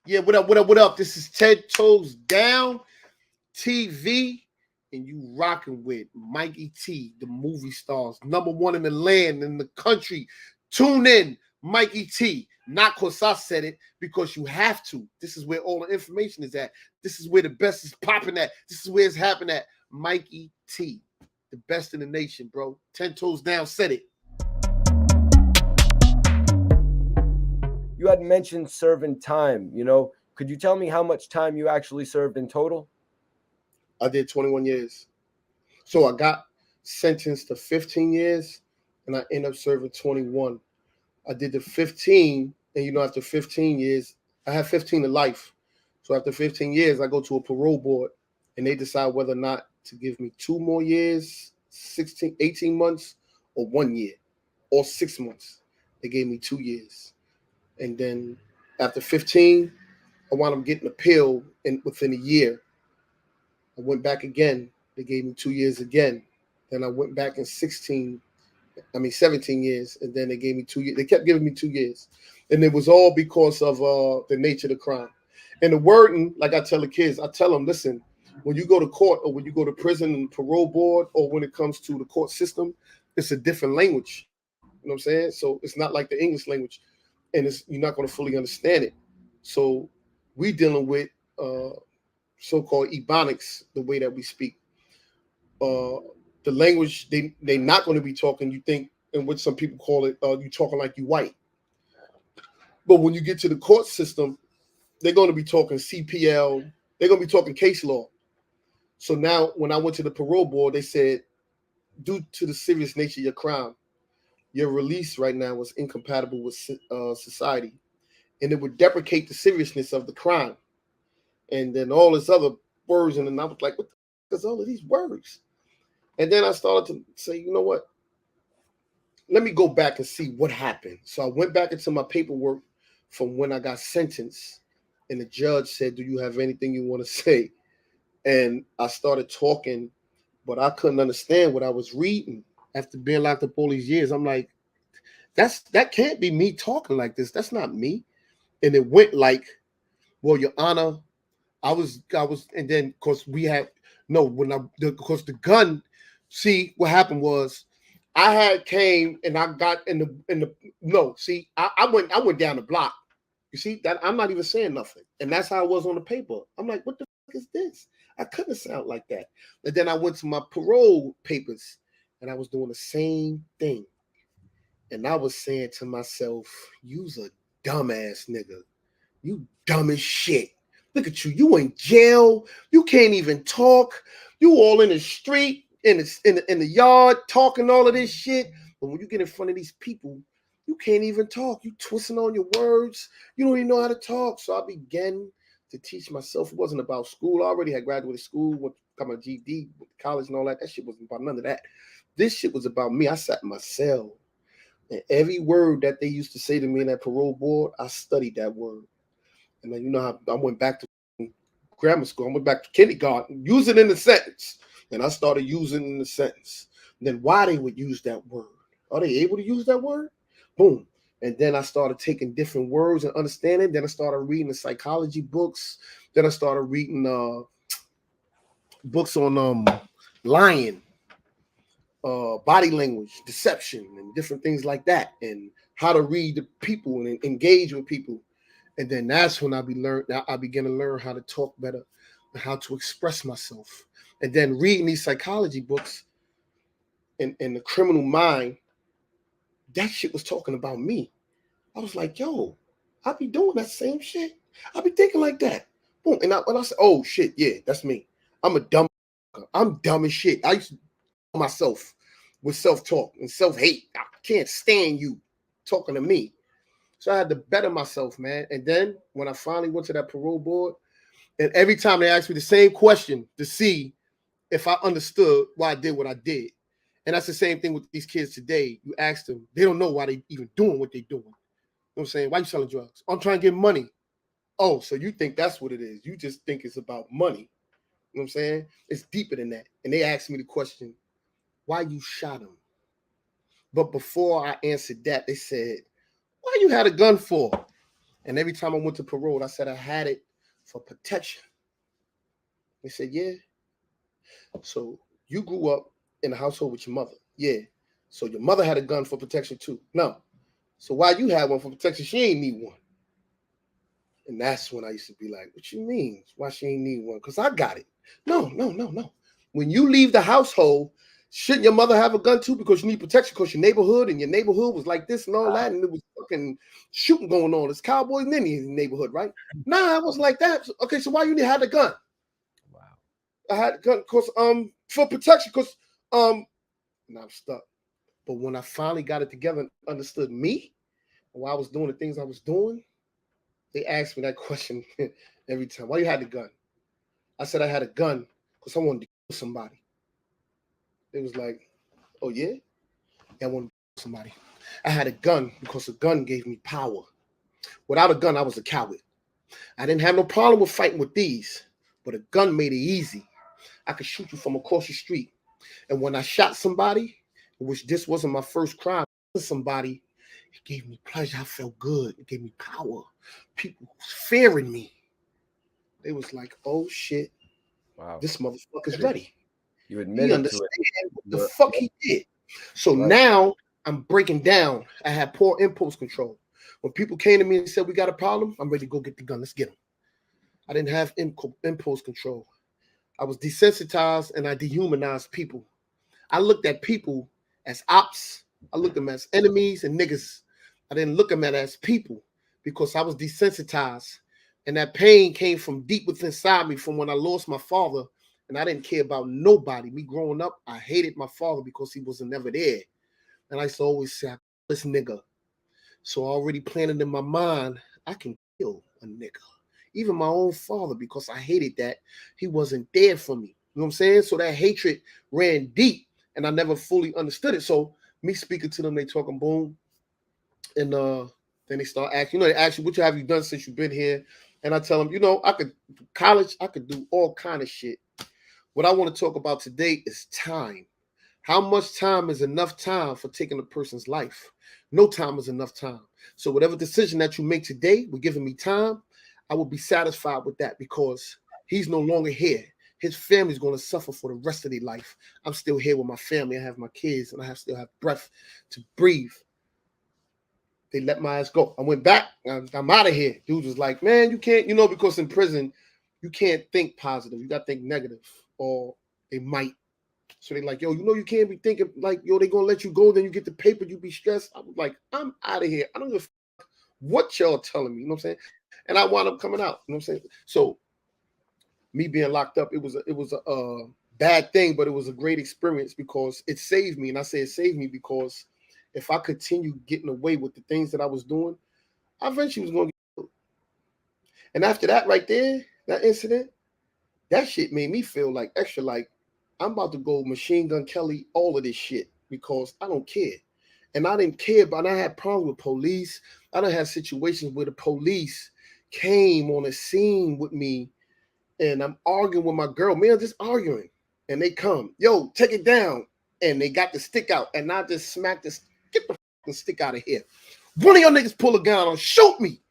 Yeah, what up, what up, what up? This is 10 Toes Down TV, and you rocking with Mikey T, the movie stars, number one in the land, in the country. Tune in, Mikey T. Not because I said it, because you have to. This is where all the information is at. This is where the best is popping at. This is where it's happening at. Mikey T, the best in the nation, bro. 10 Toes Down said it. You had mentioned serving time, Could you tell me how much time you actually served in total? I did 21 years. So I got sentenced to 15 years, and I ended up serving 21. I did the 15, and after 15 years, I have 15 to life. So after 15 years, I go to a parole board, and they decide whether or not to give me 2 more years, 18 months, or 1 year, or 6 months. They gave me 2 years. And then after 15, I wound up getting a pill within a year. I went back again. They gave me 2 years again. Then I went back in 17 years. And then they gave me 2 years. They kept giving me 2 years. And it was all because of the nature of the crime. And the wording, like I tell the kids, I tell them, listen, when you go to court or when you go to prison and parole board, or when it comes to the court system, it's a different language. You know what I'm saying? So it's not like the English language. And you're not going to fully understand it. So we dealing with so-called ebonics, the way that we speak. The language they're not going to be talking, you think, and what some people call it, you talking like you white. But when you get to the court system, they're going to be talking CPL. They're going to be talking case law. So now when I went to the parole board, they said, due to the serious nature of your crime, your release right now was incompatible with society, and it would deprecate the seriousness of the crime. And then all this other words, and then I was like, what the fuck is all of these words? And then I started to say, you know what? Let me go back and see what happened. So I went back into my paperwork from when I got sentenced, and the judge said, do you have anything you want to say? And I started talking, but I couldn't understand what I was reading. After being locked up all these years, I'm like, that can't be me talking like this. That's not me. And it went like, well, Your Honor, I was, and then because because the gun. See, what happened was, I had came and I got in the no. See, I went down the block. You see that I'm not even saying nothing, and that's how it was on the paper. I'm like, what the fuck is this? I couldn't sound like that. And then I went to my parole papers, and I was doing the same thing. And I was saying to myself, you's a dumbass nigga. You dumb as shit. Look at you. You in jail. You can't even talk. You all in the street, in the yard, talking all of this shit. But when you get in front of these people, you can't even talk. You twisting on your words. You don't even know how to talk. So I began to teach myself. It wasn't about school. I already had graduated school, got my GD, college and all that. That shit wasn't about none of that. This shit was about me. I sat in my cell. And every word that they used to say to me in that parole board, I studied that word. And then how I went back to grammar school. I went back to kindergarten, use it in the sentence. And I started using it in the sentence. And then why they would use that word. Are they able to use that word? Boom. And then I started taking different words and understanding. Then I started reading the psychology books. Then I started reading books on lying. Body language, deception, and different things like that, and how to read the people and engage with people. And then that's when I began to learn how to talk better, and how to express myself. And then reading these psychology books and the criminal mind, that shit was talking about me. I was like, yo, I be doing that same shit. I be thinking like that. Boom. And I said, oh shit, yeah, that's me. I'm dumb as shit. I used to myself with self-talk and self-hate. I can't stand you talking to me. So I had to better myself, man. And then when I finally went to that parole board, and every time they asked me the same question to see if I understood why I did what I did. And that's the same thing with these kids today. You ask them, they don't know why they even doing what they doing. You know what I'm saying? Why you selling drugs? I'm trying to get money. Oh, so you think that's what it is. You just think it's about money. You know what I'm saying? It's deeper than that. And they asked me the question, why you shot him? But before I answered that, they said, why you had a gun for? And every time I went to parole, I said I had it for protection. They said, yeah. So you grew up in a household with your mother. Yeah. So your mother had a gun for protection too. No. So why you had one for protection? She ain't need one. And that's when I used to be like, what you mean? Why she ain't need one? Because I got it. No. When you leave the household, shouldn't your mother have a gun too? Because you need protection because your neighborhood was like this and all that. And it was fucking shooting going on. It's cowboys and Indians in the neighborhood, right? Nah, it wasn't like that. Okay, so why you had a gun? Wow. I had a gun because for protection, because now I'm stuck. But when I finally got it together and understood me, while I was doing the things I was doing, they asked me that question every time. Why you had the gun? I said I had a gun because I wanted to kill somebody. It was like, oh yeah? Yeah, I wanted to kill somebody. I had a gun because a gun gave me power. Without a gun, I was a coward. I didn't have no problem with fighting with these, but a gun made it easy. I could shoot you from across the street. And when I shot somebody, which this wasn't my first crime, somebody, it gave me pleasure. I felt good. It gave me power. People was fearing me. They was like, oh shit, Wow. this motherfucker's ready. You He admitted to understand it. what the fuck he did. So now I'm breaking down. I had poor impulse control. When people came to me and said, we got a problem, I'm ready to go get the gun. Let's get them. I didn't have impulse control. I was desensitized and I dehumanized people. I looked at people as ops. I looked at them as enemies and niggas. I didn't look at them as people because I was desensitized. And that pain came from deep within inside me from when I lost my father. And I didn't care about nobody. Me growing up, I hated my father because he wasn't never there. And I used to always say, this nigga. So I already planted in my mind, I can kill a nigga. Even my own father, because I hated that he wasn't there for me. You know what I'm saying? So that hatred ran deep and I never fully understood it. So me speaking to them, they talking boom. And then they start asking, they ask you, what have you done since you've been here? And I tell them, I could college, I could do all kind of shit. What I want to talk about today is time. How much time is enough time for taking a person's life? No time is enough time. So whatever decision that you make today, we're giving me time, I will be satisfied with that because he's no longer here. His family's going to suffer for the rest of their life. I'm still here with my family. I have my kids and I still have breath to breathe. They let my ass go. I went back. I'm out of here. Dude was like, man, you can't, because in prison, you can't think positive. You got to think negative or they might. So they like, yo, you can't be thinking like, yo, they going to let you go. Then you get the paper. You be stressed. I was like, I'm out of here. I don't give a fuck what y'all telling me. You know what I'm saying? And I wound up coming out. You know what I'm saying? So me being locked up, it was a bad thing, but it was a great experience because it saved me. And I say it saved me because if I continue getting away with the things that I was doing, I eventually was going to get killed. And after that right there, that incident, that shit made me feel like extra like I'm about to go Machine Gun Kelly, all of this shit because I don't care. And I didn't care, but I had problems with police. I done had situations where the police came on a scene with me and I'm arguing with my girl, man, just arguing. And they come, yo, take it down. And they got the stick out. And I just smacked this, get the fucking stick out of here. One of y'all niggas pull a gun on, shoot me.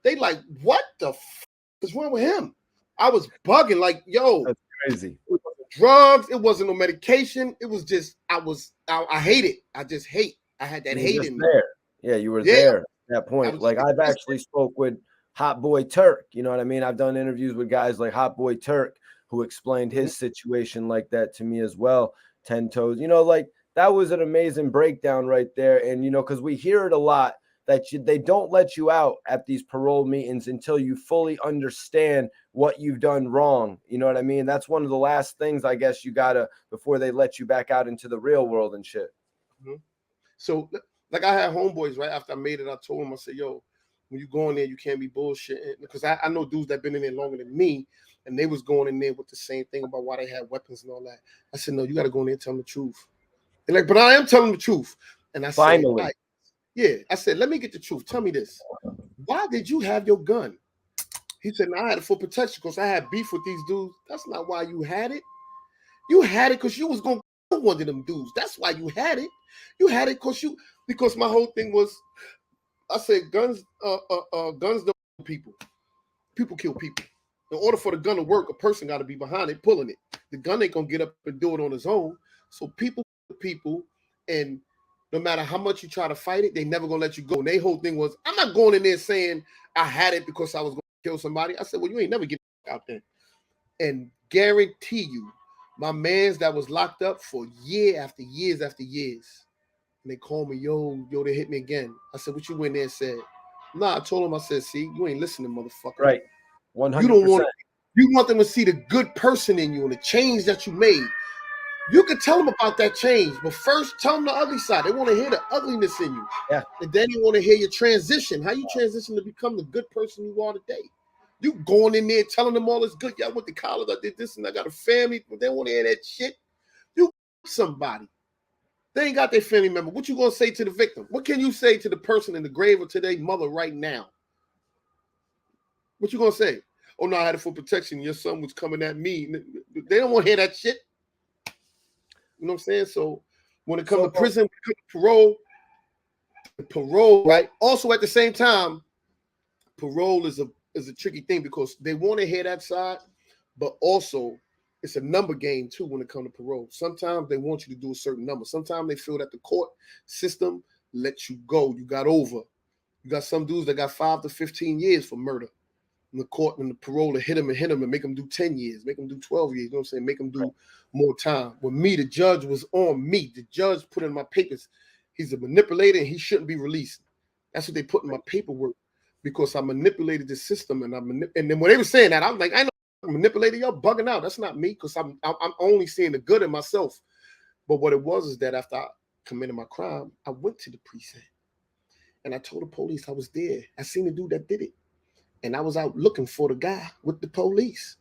They like, what the fuck is wrong with him? I was bugging like, yo. That's crazy. It wasn't drugs. It wasn't no medication. It was just, I hate it. I just hate. I had that hate in me. There. Yeah, you were there at that point. Like I've actually spoke with Hot Boy Turk. You know what I mean? I've done interviews with guys like Hot Boy Turk who explained his situation like that to me as well. 10 toes. Like that was an amazing breakdown right there. And, because we hear it a lot that they don't let you out at these parole meetings until you fully understand what you've done wrong. You know what I mean? That's one of the last things, I guess, you got to, before they let you back out into the real world and shit. Mm-hmm. So, like I had homeboys right after I made it. I told them, I said, yo, when you go in there, you can't be bullshitting. Because I know dudes that been in there longer than me, and they was going in there with the same thing about why they had weapons and all that. I said, no, you got to go in there and tell them the truth. They're like, but I am telling the truth. And I said, right. Yeah. I said, let me get the truth. Tell me this. Why did you have your gun? He said, no, I had it for protection because I had beef with these dudes. That's not why you had it. You had it because you was going to kill one of them dudes. That's why you had it. You had it because my whole thing was, I said guns don't kill people. People kill people. In order for the gun to work, a person got to be behind it, pulling it. The gun ain't gonna get up and do it on his own. So people, and no matter how much you try to fight it, they never gonna let you go. And their whole thing was, I'm not going in there saying I had it because I was gonna kill somebody. I said, well, you ain't never get out there. And guarantee you, my man's that was locked up for year after years after years. And they called me, yo, they hit me again. I said, what you went there and said? Nah, I told him, I said, see, you ain't listening, motherfucker. Right. 100%. You don't want them to see the good person in you and the change that you made. You can tell them about that change, but first tell them the ugly side. They want to hear the ugliness in you. Yeah. And then they want to hear your transition, how you transition to become the good person you are today. You going in there telling them all is good. Yeah, I went to college, I did this, and I got a family. But they want to hear that shit. You somebody. They ain't got their family member. What you gonna say to the victim? What can you say to the person in the grave or to their mother right now? What you gonna say? Oh no, I had it for protection. Your son was coming at me. They don't want to hear that shit. You know what I'm saying? So when it comes to prison, when it comes to parole, right? Also at the same time, parole is a tricky thing because they want to hear that side, but also it's a number game too when it comes to parole. Sometimes they want you to do a certain number. Sometimes they feel that the court system lets you go. You got over. You got some dudes that got 5 to 15 years for murder. And the court and the parole to hit them and make them do 10 years, make them do 12 years. You know what I'm saying? Make them do more time. With me, the judge was on me. The judge put in my papers, he's a manipulator and he shouldn't be released. That's what they put in my paperwork because I manipulated the system and and then when they were saying that, I was like, I know manipulator, y'all bugging out. That's not me because I'm only seeing the good in myself. But what it was is that after I committed my crime, I went to the precinct and I told the police I was there. I seen the dude that did it. And I was out looking for the guy with the police.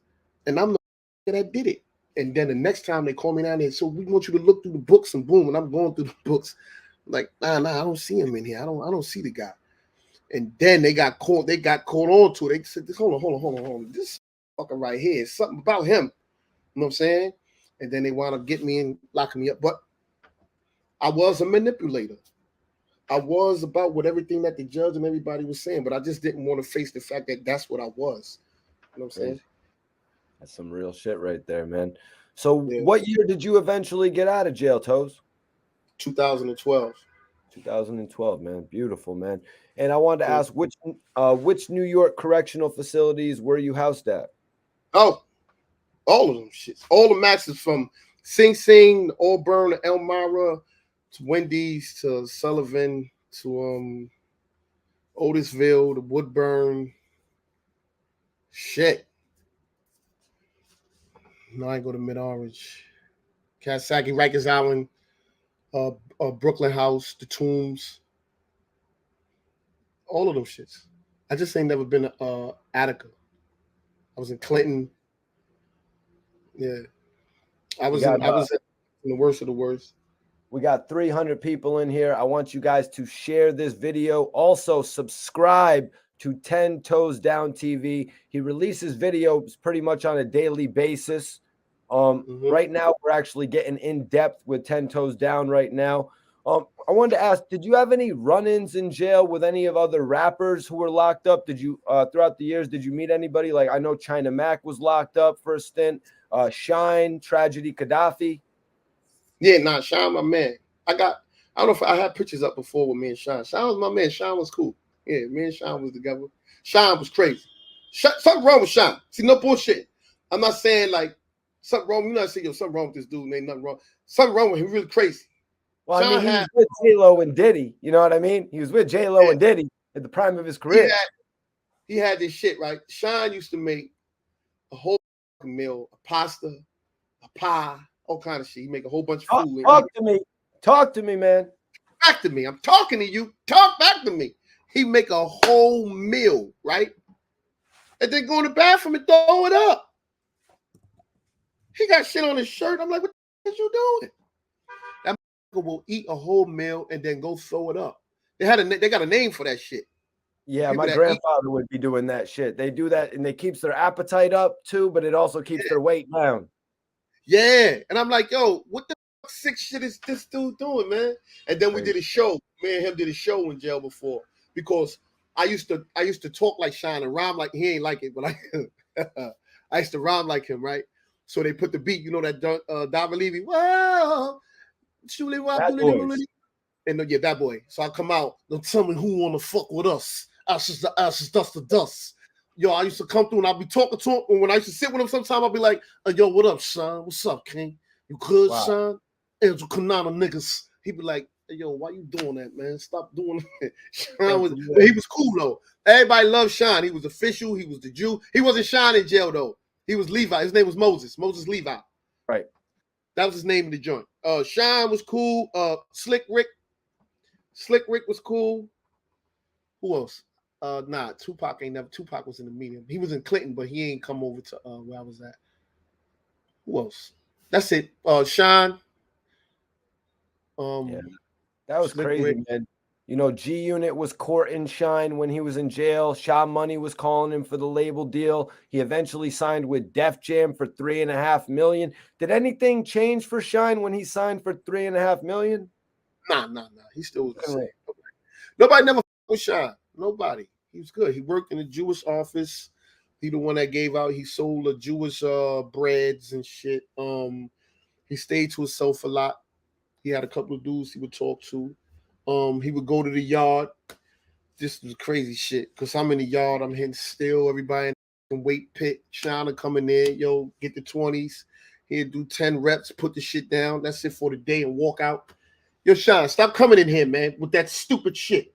And I'm the guy that did it. And then the next time they call me down there, so we want you to look through the books and boom. And I'm going through the books. Like, nah, I don't see him in here. I don't see the guy. And then they got caught on to it. They said, hold on. This fucker right here is something about him. You know what I'm saying? And then they wound up getting me and locking me up. But I was a manipulator. I was about with everything that the judge and everybody was saying, but I just didn't want to face the fact that that's what I was. You know what I'm saying? That's some real shit right there, man. So what year did you eventually get out of jail, Toes? 2012. 2012, man. Beautiful, man. And I wanted to ask which New York correctional facilities were you housed at? Oh, all of them shits. All the maxes from Sing Sing, Auburn, to Elmira, to Wendy's, to Sullivan, to Otisville, to Woodburn. Shit. No, I go to Mid-Orange. Coxsackie, Rikers Island, Brooklyn House, the Tombs. All of them shits. I just ain't never been to Attica. I was in Clinton. Yeah. I was in the worst of the worst. We got 300 people in here. I want you guys to share this video. Also, subscribe to 10 Toes Down TV. He releases videos pretty much on a daily basis. Right now, we're actually getting in depth with 10 Toes Down right now. I wanted to ask, did you have any run-ins in jail with any of other rappers who were locked up? Did you, throughout the years, did you meet anybody? Like, I know China Mac was locked up for a stint. Shyne, Tragedy Gaddafi. Yeah, nah, Shyne, my man. I don't know if I had pictures up before with me and Shyne. Shyne was my man. Shyne was cool. Yeah, me and Shyne was together. Shyne was crazy. Something wrong with Shyne. See, no bullshit. I'm not saying like something wrong. You're not saying, yo, something wrong with this dude. Ain't nothing wrong. Something wrong with him. Really crazy. Well, Shyne he was with J-Lo and Diddy. You know what I mean? He was with J-Lo and Diddy at the prime of his career. He had this shit, right? Shyne used to make a whole meal, a pasta, a pie, all kind of shit. He make a whole bunch of food. Talk to me, man. Back to me. I'm talking to you. Talk back to me. He make a whole meal, right? And then go in the bathroom and throw it up. He got shit on his shirt. I'm like, what the hell is you doing? That motherfucker will eat a whole meal and then go throw it up. They got a name for that shit. Yeah, my grandfather would be doing that shit. They do that and it keeps their appetite up too, but it also keeps their weight down. Yeah. And I'm like, yo, what the fuck sick shit is this dude doing, man? And then we did a show. Me and him did a show in jail before. because I used to talk like Shyne and rhyme like he ain't like it, but I used to rhyme like him, right? So they put the beat, you know that Don Levy, whoa, and yeah, that boy. So I come out, don't tell me who wanna fuck with us. Ashes to ashes, dust to dust. Yo, I used to come through and I'd be talking to him. And when I used to sit with him, sometimes I'd be like, yo, what up, Shyne? What's up, King? You good, Shyne? Angel Kanana niggas. He'd be like, hey, yo, why you doing that, man? Stop doing that. He was cool though. Everybody loved Shyne. He was official. He was the Jew. He wasn't Shyne in jail though. He was Levi. His name was Moses. Moses Levi. Right. That was his name in the joint. Shyne was cool. Slick Rick was cool. Who else? Nah, Tupac was in the media. He was in Clinton, but he ain't come over to where I was at. Who else? That's it. Shyne. Yeah. That was Slick crazy, Rick. man. You know, G Unit was courting Shyne when he was in jail. Shaw Money was calling him for the label deal. He eventually signed with Def Jam for $3.5 million. Did anything change for Shyne when he signed for $3.5 million? Nah. He still was the same. Nobody never was Shyne. Nobody. He was good. He worked in a Jewish office. He the one that gave out. He sold the Jewish breads and shit. He stayed to himself a lot. He had a couple of dudes he would talk to. He would go to the yard. This was crazy shit. Cause I'm in the yard. I'm hitting still. Everybody in the weight pit. Shyne coming in. Yo, get the 20s. He'd do 10 reps. Put the shit down. That's it for the day and walk out. Yo, Shyne, stop coming in here, man, with that stupid shit.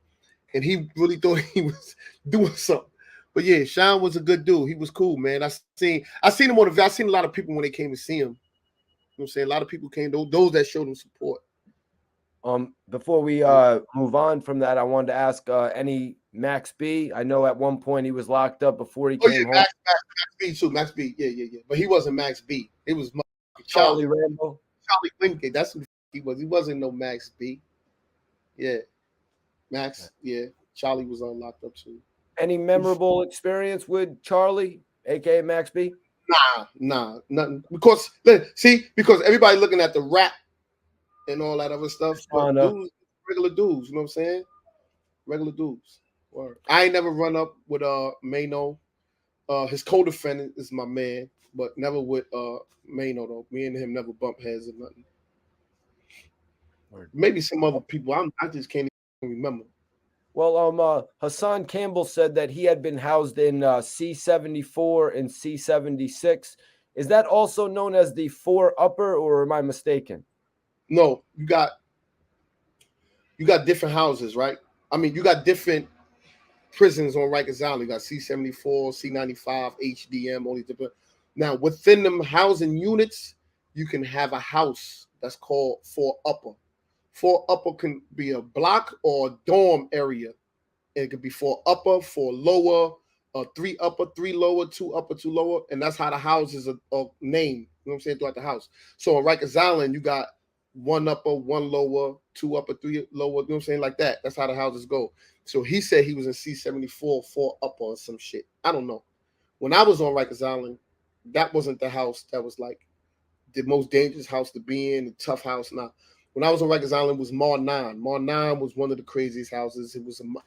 And he really thought he was doing something. But yeah, Shyne was a good dude. He was cool, man. I seen him on the. I seen a lot of people when they came to see him. You know what I'm saying? A lot of people came, those that showed him support. Before we move on from that, I wanted to ask any Max B. I know at one point he was locked up before he came home. Max B too. Max B, yeah. But he wasn't Max B. It was Charlie Rambo. Charlie Wingate. That's who he was. He wasn't no Max B. Yeah, Max. Yeah, Charlie was locked up too. Any memorable experience with Charlie, aka Max B? Nah, nothing. Because everybody looking at the rap and all that other stuff, but dudes, regular dudes. You know what I'm saying? Regular dudes. Word. I ain't never run up with Maino. His co-defendant is my man, but never with Maino though. Me and him never bump heads or nothing. Word. Maybe some other people. I just can't even remember. Well, Hassan Campbell said that he had been housed in C-74 and C-76. Is that also known as the 4 Upper, or am I mistaken? No, you got different houses, right? I mean, you got different prisons on Rikers Island. You got C-74, C-95, HDM, all these different. Now, within them housing units, you can have a house that's called 4 Upper. 4 Upper can be a block or a dorm area. And it could be 4 Upper, 4 Lower, 3 Upper, 3 Lower, 2 Upper, 2 Lower. And that's how the houses are named, you know what I'm saying, throughout the house. So on Rikers Island, you got 1 Upper, 1 Lower, 2 Upper, 3 Lower, you know what I'm saying, like that. That's how the houses go. So he said he was in C-74, 4 Upper or some shit. I don't know. When I was on Rikers Island, that wasn't the house that was like the most dangerous house to be in, the tough house. Now, when I was on Rikers Island, it was Mar 9. Mar 9 was one of the craziest houses.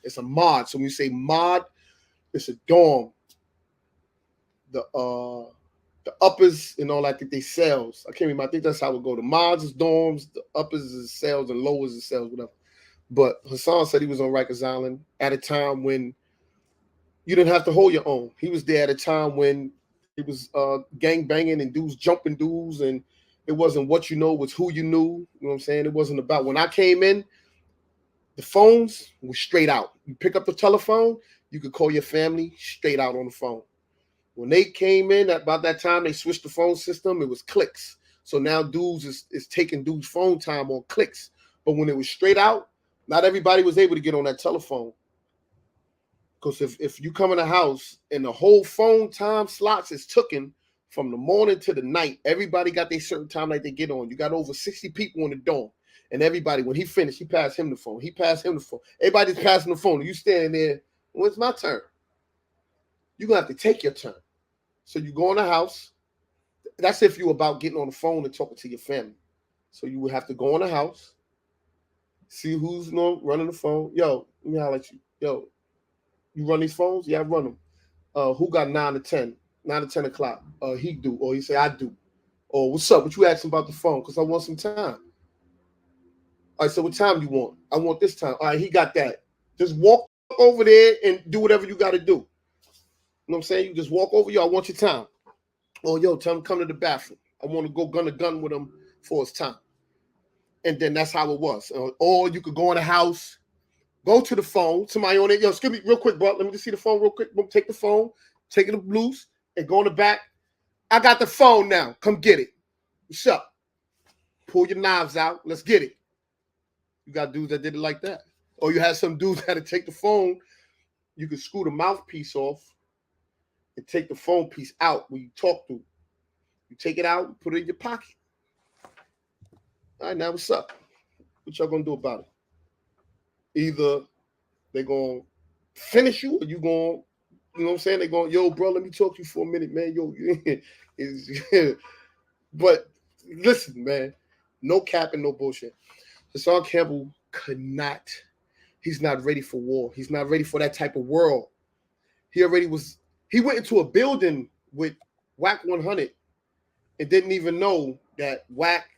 It's a mod. So when you say mod, it's a dorm. The uppers and all that, I think they cells. I can't remember. I think that's how it go. The mods is dorms, the uppers is cells, and lowers is cells, whatever. But Hassan said he was on Rikers Island at a time when you didn't have to hold your own. He was there at a time when it was gang banging and dudes jumping dudes, and it wasn't what you know, it was who you knew. You know what I'm saying? It wasn't about when I came in, the phones were straight out. You pick up the telephone, you could call your family straight out on the phone. When they came in, about that time, they switched the phone system. It was clicks. So now dudes is taking dudes' phone time on clicks. But when it was straight out, not everybody was able to get on that telephone. Because if you come in a house and the whole phone time slots is taken from the morning to the night, everybody got their certain time that they get on. You got over 60 people in the dorm. And everybody, when he finished, he passed him the phone. He passed him the phone. Everybody's passing the phone. You standing there, when's my turn? You're going to have to take your turn. So you go in the house. That's if you're about getting on the phone and talking to your family. So you would have to go in the house, see who's running the phone. Yo, let me holler at you. Yo, you run these phones? Yeah, I run them. Who got 9 to 10? 9 to 10 o'clock. He do. Or he say, I do. Or what's up? What you asking about the phone? Because I want some time. All right, so what time you want? I want this time. All right, he got that. Just walk over there and do whatever you got to do. You know what I'm saying? You just walk over, yo, I want your time. Oh, yo, tell him come to the bathroom. I want to go gun to gun with him for his time. And then that's how it was. Or you could go in the house, go to the phone, somebody on it. Yo, excuse me real quick, bro. Let me just see the phone real quick. Boom, take the phone, take it loose, and go in the back. I got the phone now. Come get it. What's up? Pull your knives out. Let's get it. You got dudes that did it like that. Or you had some dudes that had to take the phone. You could screw the mouthpiece off and take the phone piece out when you talk to. You take it out, put it in your pocket. All right, now what's up? What y'all gonna do about it? Either they're gonna finish you or you gonna, you know what I'm saying? They're going, yo, bro, let me talk to you for a minute, man. Yo, but listen, man, no capping, no bullshit. Hassan Campbell could not, he's not ready for war. He's not ready for that type of world. He went into a building with Whack 100 and didn't even know that Whack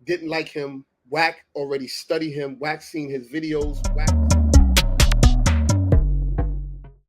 didn't like him. Whack already studied him. Whack seen his videos. Whack